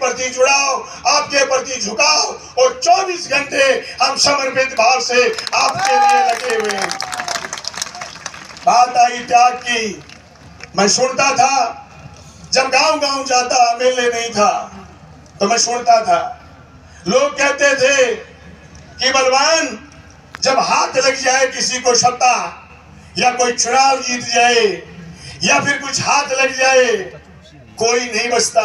प्रति जुड़ाव, आपके प्रति झुकाव और 24 घंटे हम समर्पित भाव से आपके लिए लगे हुए हैं। बात आई त्याग की। मैं सुनता था जब गांव-गांव जाता, मेले नहीं था तो मैं सुनता था, लोग कहते थे कि बलवान जब हाथ लग जाए किसी को सत्ता या कोई चुनाव जीत जाए या फिर कुछ हाथ लग जाए, कोई नहीं बचता,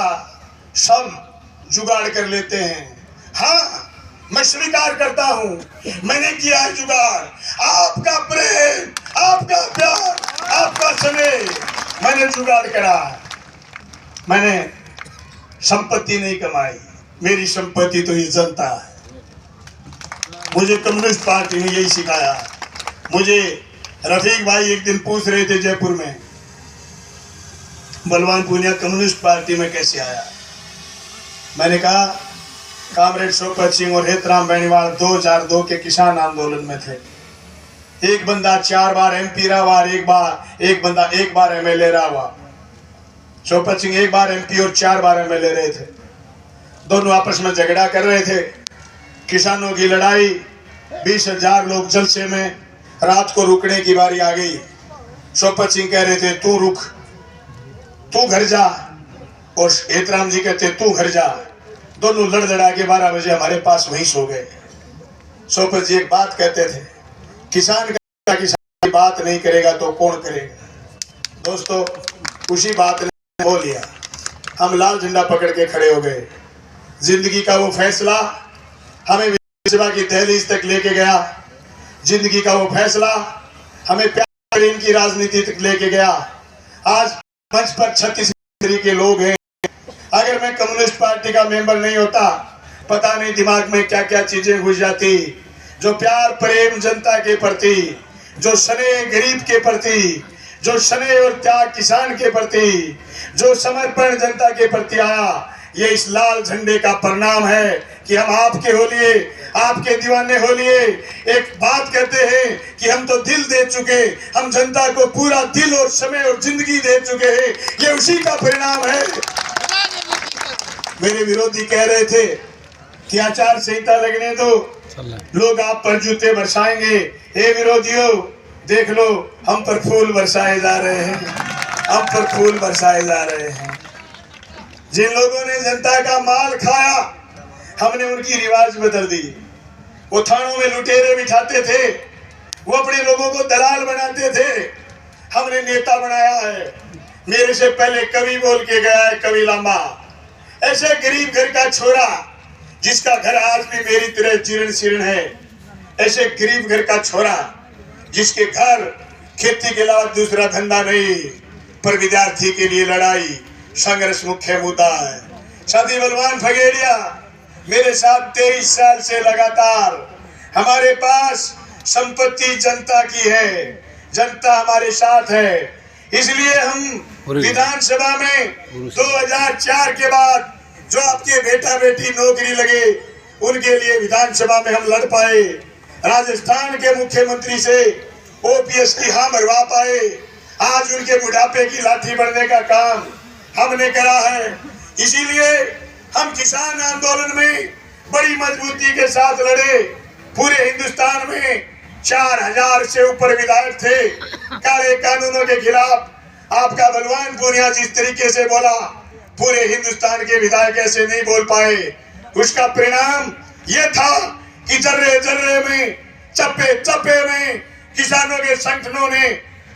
सब जुगाड़ कर लेते हैं। हाँ, मैं स्वीकार करता हूं, मैंने किया है जुगाड़। आपका प्रेम, आपका प्यार, आपका समय मैंने जुगाड़ करा। मैंने संपत्ति नहीं कमाई, मेरी संपत्ति तो ये जनता है। मुझे कम्युनिस्ट पार्टी ने यही सिखाया। मुझे रफीक भाई एक दिन पूछ रहे थे जयपुर में, बलवान पूनिया कम्युनिस्ट पार्टी में कैसे आया? मैंने कहा कामरेड शोकत सिंह और हेतराम बेनीवाल 2002 के किसान आंदोलन में थे। एक बंदा 4 बार MP रहा हुआ, एक बंदा 1 बार MLA रहा हुआ। शोकत सिंह 1 बार MP और 4 बार MLA रहे थे। दोनों आपस में झगड़ा कर रहे थे। किसानों की लड़ाई, 20,000 लोग जलसे में, रात को रुकने की बारी आ गई। शोकत सिंह कह रहे थे तू रुक, तू घर जा, और हेतराम जी कहते तू घर जा। दोनों लड़ लड़ा के 12 बजे हमारे पास वहीं सो गए। शोकत जी एक बात कहते थे, किसान की बात नहीं करेगा तो कौन करेगा? दोस्तों, उसी बात ने बोल लिया, हम लाल झंडा पकड़ के खड़े हो गए। जिंदगी का वो फैसला हमें विधानसभा की दहलीज तक लेके गया। जिंदगी का वो फैसला हमें प्यार प्रेम की राजनीति तक लेके गया। आज मंच पर 36 के लोग हैं। अगर मैं कम्युनिस्ट पार्टी का मेंबर नहीं होता, पता नहीं दिमाग में क्या क्या चीजें घुस जाती। जो प्यार प्रेम जनता के प्रति, जो स्नेह गरीब के प्रति, जो स्नेह और त्याग किसान के प्रति, जो समर्पण जनता के प्रति आया, ये इस लाल झंडे का परिणाम है कि हम आपके हो लिए, आपके दीवाने हो लिए। एक बात कहते हैं कि हम तो दिल दे चुके, हम जनता को पूरा दिल और समय और जिंदगी दे चुके हैं। ये उसी का परिणाम है। मेरे विरोधी कह रहे थे कि आचार संहिता लगने दो, लोग आप पर जूते बरसाएंगे। हे विरोधियों, देख लो, हम पर फूल बरसाए जा रहे हैं, हम पर फूल बरसाए जा रहे हैं। जिन लोगों ने जनता का माल खाया, हमने उनकी रिवाज बदल दी। वो थानों में लुटेरे बिठाते थे, वो अपने लोगों को दलाल बनाते थे, हमने नेता बनाया है। मेरे से पहले कवि बोल के गया है, कवि लांबा, ऐसे गरीब घर का छोरा जिसका घर आज भी मेरी तरह जीर्ण शीर्ण है, ऐसे गरीब घर का छोरा जिसके घर खेती के अलावा दूसरा धंधा नहीं, पर विद्यार्थी के लिए लड़ाई संघर्ष मुख्य मुद्दा है। साथी बलवान फगेड़िया मेरे साथ 23 साल से लगातार, हमारे पास संपत्ति जनता की है, जनता हमारे साथ है। इसलिए हम विधानसभा में 2004 के बाद जो आपके बेटा बेटी नौकरी लगे, उनके लिए विधानसभा में हम लड़ पाए। राजस्थान के मुख्यमंत्री से OPS की हाँ मरवा पाए। आज उनके बुढ़ापे की लाठी बढ़ने का काम हमने करा है। इसीलिए हम किसान आंदोलन में बड़ी मजबूती के साथ लड़े। पूरे हिंदुस्तान में 4000 से ऊपर विधायक थे काले कानूनों के खिलाफ। आपका बलवान पूनिया जिस तरीके से बोला, पूरे हिंदुस्तान के विधायक ऐसे नहीं बोल पाए। उसका परिणाम यह था कि जर्रे जर्रे में, चप्पे चप्पे में किसानों के संगठनों ने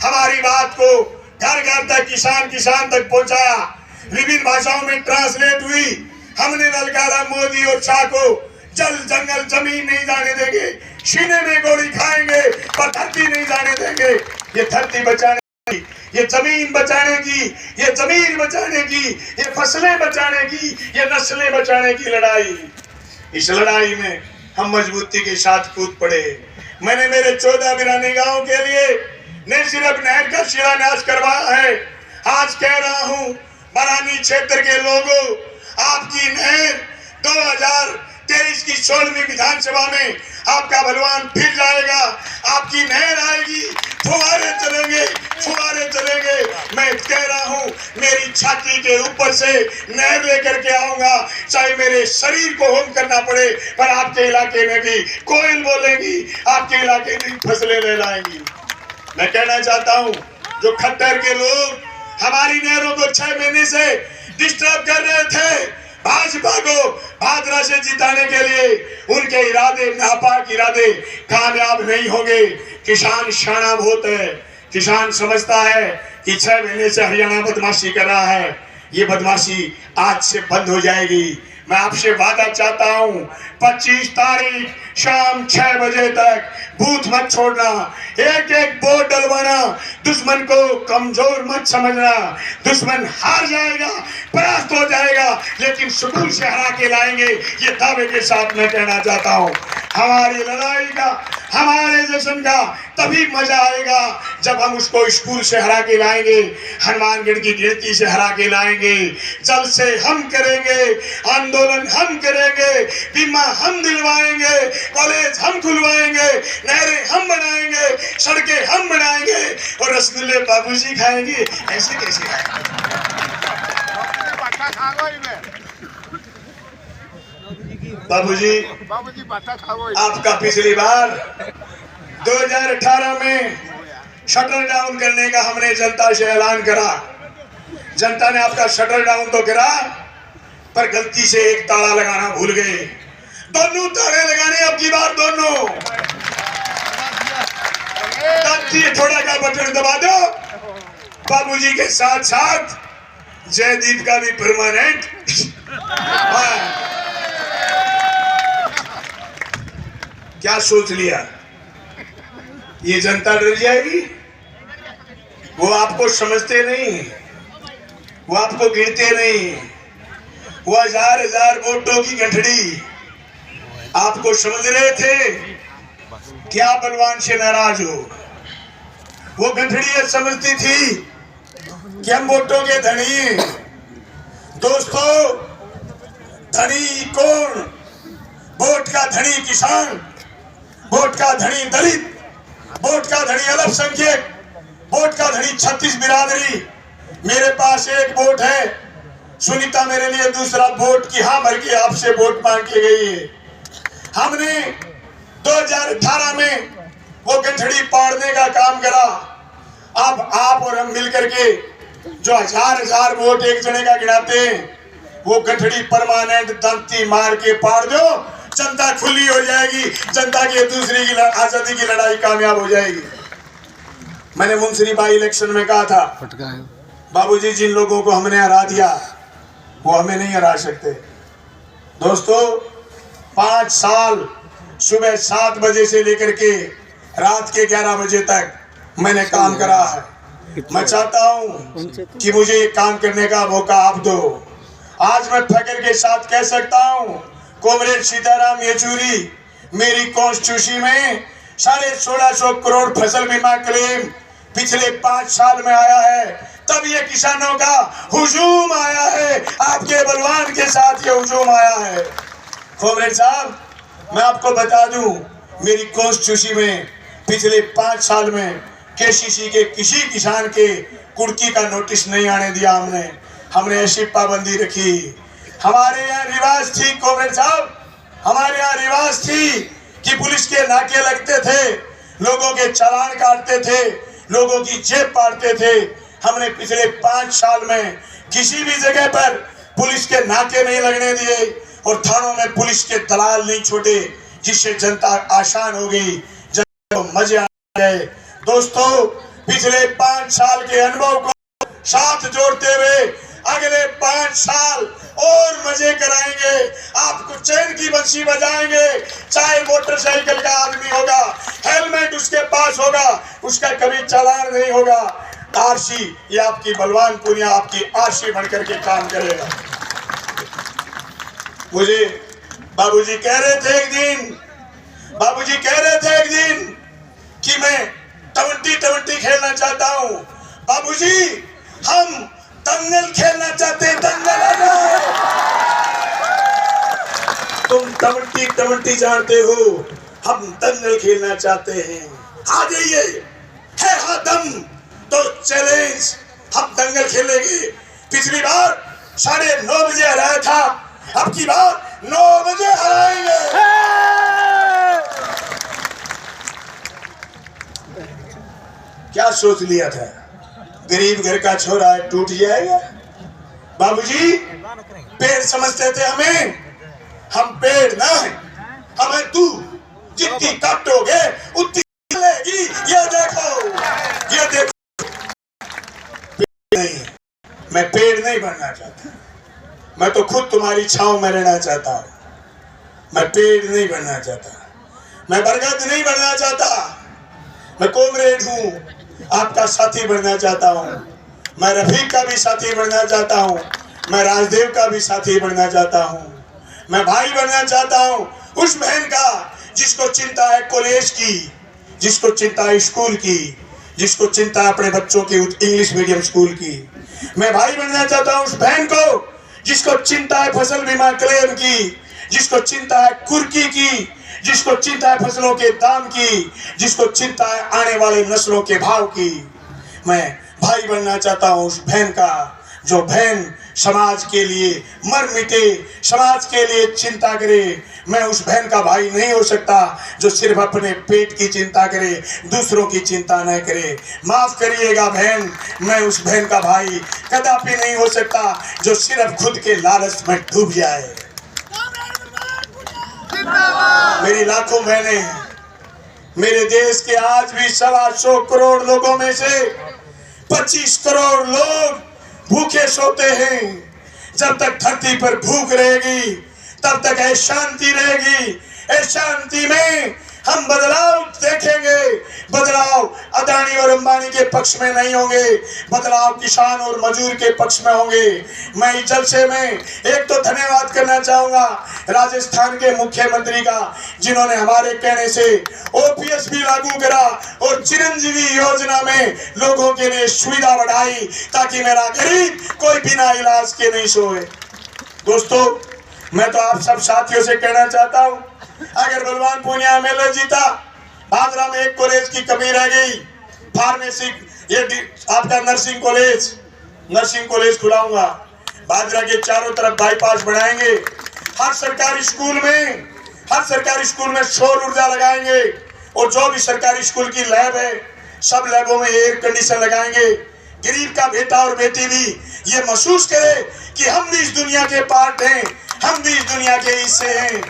हमारी बात को घर घर तक, किसान किसान तक पहुंचाया। विभिन्न भाषाओं में ट्रांसलेट हुई। हमने ललकारा मोदी और शाह को, जल जंगल जमीन नहीं जाने देंगे, सीने में गोली खाएंगे पर धरती नहीं जाने देंगे। ये धरती बचाने की, ये जमीन बचाने की, ये जमीन बचाने की, ये फसलें बचाने की, ये नस्लें बचाने की लड़ाई। इस लड़ाई में हम मजबूती के साथ कूद पड़े। मैंने मेरे 14 बिरानी गांव के लिए न सिर्फ नहर का शिलान्यास करवाया है, आज कह रहा हूं बरानी क्षेत्र के लोगों, आपकी नहर 2023 की 16वीं विधानसभा में आपका बलवान फिर जाएगा। आपकी नहर आएगी, फुहारे चलेंगे, फुहारे चलेंगे। मैं कह रहा हूं, मेरी छाती के ऊपर से नहर लेकर के आऊंगा, चाहे मेरे शरीर को होम करना पड़े, पर आपके इलाके में भी कोयल बोलेंगी, आपके इलाके में फसलें लहराएंगी। मैं कहना चाहता हूं, जो खट्टर के लोग हमारी नहरों को 6 महीने से डिस्टर्ब कर रहे थे भाजपा को भादरा से जिताने के लिए, उनके इरादे नापाक इरादे कामयाब नहीं होंगे। किसान शाना बहुत है, किसान समझता है कि 6 महीने से हरियाणा बदमाशी कर रहा है, ये बदमाशी आज से बंद हो जाएगी। मैं आपसे वादा चाहता हूं, 25 तारीख शाम 6 बजे तक बूथ मत छोड़ना, एक एक वोट डलवाना, दुश्मन को कमजोर मत समझना। दुश्मन हार जाएगा, परास्त हो जाएगा, लेकिन सुकून से हरा के लाएंगे, ये दावे के साथ मैं कहना चाहता हूं। हमारी लड़ाई का, हमारे जश्न का तभी मजा आएगा जब हम उसको स्कूल से हरा के लाएंगे, हनुमानगढ़ की गिनती से हरा के लाएंगे। जल से हम करेंगे, आंदोलन हम करेंगे, बीमा हम दिलवाएंगे, कॉलेज हम खुलवाएंगे, नहरें हम बनाएंगे, सड़कें हम बनाएंगे और रसगुल्ले बाबूजी खाएंगे। ऐसे कैसे खाएंगे? बाबूजी आपका पिछली बार 2018 में शटर डाउन करने का हमने जनता से ऐलान करा। जनता ने आपका शटर डाउन तो करा, पर गलती से एक ताला लगाना भूल गए। दोनों ताले लगाने अब की बार, दोनों थोड़ा का बटन दबा दो। बाबूजी के साथ साथ जयदीप का भी परमानेंट। क्या सोच लिया? ये जनता डर जाएगी? वो आपको समझते नहीं, वो आपको गिनते नहीं। वो हजार हजार वोटों की गठड़ी आपको समझ रहे थे, क्या बलवान से नाराज हो। वो गठड़ी समझती थी कि हम वोटों के धनी। दोस्तों, धनी कौन? वोट का धनी किसान, वोट का धनी दलित, वोट का धनी अल्पसंख्यक, वोट का धनी 36 बिरादरी। मेरे पास एक वोट है, सुनीता मेरे लिए दूसरा वोट की हाँ भर के आपसे वोट मांग के गई है। हमने 2018 में वो गठड़ी पाड़ने का काम करा। अब आप और हम मिलकर के जो हजार हजार वोट एक जने का गिनाते हैं, वो गठड़ी परमानेंट दंती मार के पाड़ दो, जनता खुली हो जाएगी, जनता की दूसरी की आजादी की लड़ाई कामयाब हो जाएगी। मैंने मुंसरी बाई इलेक्शन में कहा था, बाबूजी जिन लोगों को हमने हरा दिया वो हमें नहीं हरा सकते। दोस्तों, 5 साल सुबह 7 बजे से लेकर के रात के 11 बजे तक मैंने काम करा है। मैं चाहता हूं कि मुझे ये काम करने का मौका आप दो। आज मैं फख्र के साथ कह सकता हूं, कॉमरेड सीताराम येचूरी मेरी कॉन्स्टिट्यूशन में 1650 करोड़ फसल बीमा क्लेम पिछले 5 साल में आया है। तब ये किसानों का हुजूम आया है, आपके बलवान के साथ ये हुजूम आया है। कॉमरेड साहब, मैं आपको बता दूं, मेरी कॉन्स्टिट्यूशन में पिछले 5 साल में केसीसी के किसी किसान के कुर्की का नोटिस नहीं आने दिया। हमने ऐसी पाबंदी रखी। हमारे यहाँ रिवाज थी कॉमरेड साहब, हमारे यहाँ रिवाज थी कि पुलिस के नाके लगते थे, लोगों के चालान काटते थे, लोगों की जेब पाड़ते थे। हमने पिछले 5 साल में किसी भी जगह पर पुलिस के नाके नहीं लगने दिए और थानों में पुलिस के दलाल नहीं छोड़े, जिससे जनता आसान हो गई, जनता को मजे आ गए। दोस्तों, पिछले 5 साल के अनुभव को साथ जोड़ते हुए अगले 5 साल और मजे कराएंगे। आपको चैन की बंसी बजाएंगे। चाहे मोटरसाइकिल का आदमी होगा, हेलमेट उसके पास होगा, उसका कभी चालान नहीं होगा। आरसी, ये आपकी बलवान पुनिया आपकी आरसी बनकर के काम करेगा। मुझे बाबूजी कह रहे थे एक दिन कि मैं 20-20 खेलना चाहता हूं। बाबूजी, हम दंगल खेलना चाहते हैं, दंगल आ जाओ। तुम 20 जानते हो, हम दंगल खेलना चाहते हैं। आ जाइए, है हाथ दम तो चैलेंज, हम दंगल खेलेंगे। पिछली बार 9:30 बजे हराया था, अब की बार 9 बजे हराएंगे। क्या सोच लिया था, गरीब घर का छोरा है टूट जाएगा? बाबूजी पेड़ समझते थे हमें, हम पेड़ ना है, हमें तू जितनी काटोगे उतनी चलेगी। ये देखो, ये देखो, नहीं, मैं पेड़ नहीं बनना चाहता, मैं तो खुद तुम्हारी छांव में रहना चाहता हूँ। मैं पेड़ नहीं बनना चाहता, मैं बरगद नहीं बनना चाहता, मैं कॉमरेड हूँ, आपका साथी बनना चाहता हूँ। मैं रफीक का भी साथी बनना चाहता हूँ, मैं राजदेव का भी साथी बनना चाहता हूँ, मैं भाई बनना चाहता हूँ उस बहन का जिसको चिंता है कॉलेज की, जिसको चिंता है स्कूल की, जिसको चिंता है अपने बच्चों की इंग्लिश मीडियम स्कूल की। मैं भाई बनना चाहता हूँ उस बहन को जिसको चिंता है फसल बीमा क्लेम की, जिसको चिंता है कुर्की की, जिसको चिंता है फसलों के दाम की, जिसको चिंता है आने वाले नस्लों के भाव की। मैं भाई बनना चाहता हूँ उस बहन का जो बहन समाज के लिए मर मिटे, समाज के लिए चिंता करे। मैं उस बहन का भाई नहीं हो सकता जो सिर्फ अपने पेट की चिंता करे, दूसरों की चिंता न करे। माफ करिएगा बहन, मैं उस बहन का भाई कदापि नहीं हो सकता जो सिर्फ खुद के लालच में डूब जाए। मेरी लाखों बहनें हैं, मेरे देश के आज भी 125 करोड़ लोगों में से 25 करोड़ लोग भूखे सोते हैं। जब तक धरती पर भूख रहेगी तब तक अशांति रहेगी। अशांति में हम बदलाव देखेंगे। बदलाव अदानी और अंबानी के पक्ष में नहीं होंगे, बदलाव किसान और मजदूर के पक्ष में होंगे। मैं इस जलसे में एक तो धन्यवाद करना चाहूंगा राजस्थान के मुख्यमंत्री का, जिन्होंने हमारे कहने से ओपीएस भी लागू करा और चिरंजीवी योजना में लोगों के लिए सुविधा बढ़ाई ताकि मेरा गरीब कोई बिना इलाज के नहीं सोए। दोस्तों, मैं तो आप सब साथियों से कहना चाहता हूं, अगर बलवान पूनिया एमएलए जीता, भादरा में एक कॉलेज की कमी रह गई, फार्मेसी, ये आपका नर्सिंग कॉलेज खुलाऊंगा। भादरा के चारों तरफ बाईपास बनाएंगे। हर सरकारी स्कूल में सौर ऊर्जा लगाएंगे और जो भी सरकारी स्कूल की लैब है सब लैबों में एयर कंडीशन लगाएंगे। गरीब का बेटा और बेटी भी ये महसूस करे कि हम भी इस दुनिया के पार्ट हैं, हम भी इस दुनिया के हिस्से हैं।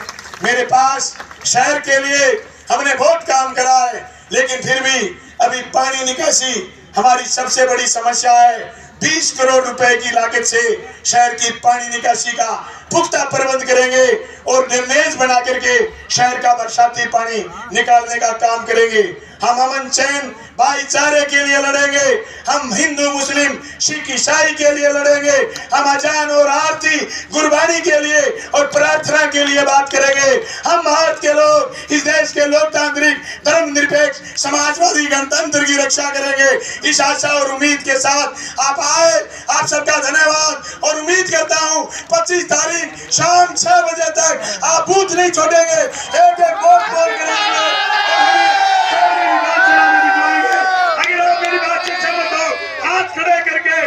मेरे पास शहर के लिए हमने बहुत काम करा है, लेकिन फिर भी अभी पानी निकासी हमारी सबसे बड़ी समस्या है। 20 करोड़ रुपए की लागत से शहर की पानी निकासी का पुख्ता प्रबंध करेंगे और ड्रेनेज बना करके शहर का बरसाती पानी निकालने का काम करेंगे। हम अमन चैन भाईचारे के लिए लड़ेंगे, हम हिंदू मुस्लिम सिख ईसाई के लिए लड़ेंगे, हम अजान और आरती गुरबानी के लिए और प्रार्थना के लिए बात करेंगे। हम भारत के लोग इस देश के लोकतांत्रिक धर्मनिरपेक्ष समाजवादी गणतंत्र की रक्षा करेंगे। इस आशा और उम्मीद के साथ आप आए, आप सबका धन्यवाद और उम्मीद करता हूँ 25 तारीख शाम 6 बजे तक आप बूथ नहीं छोड़ेंगे, एक एक वोट पोल करेंगे। अगर आप मेरी बात से सहमत हो, हाथ खड़े करके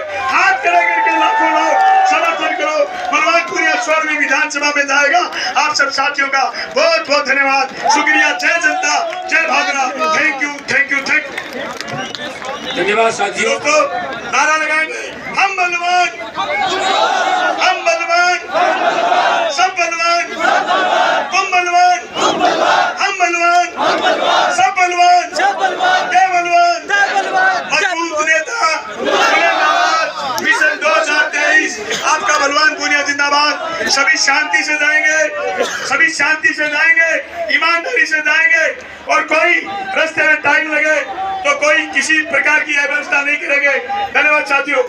लाखों लोग समर्थन करो। बलवानपुरिया 16वीं विधानसभा में जाएगा। आप सब साथियों का बहुत बहुत धन्यवाद, शुक्रिया। जय जनता, जय भादरा। Thank you. धन्यवाद साथियों। तो नारा लगाएंगे, हम बलवान, सब बलवान, तुम बलवान, हम बलवान, सब बलवान, जय बलवान, मजबूत नेता, मिशन 2023, आपका बलवान पूनिया जिंदाबाद। सभी शांति से जाएंगे, ईमानदारी से जाएंगे और कोई रास्ते में टाइम लगे तो कोई किसी प्रकार की अव्यवस्था नहीं करेंगे। धन्यवाद साथियों।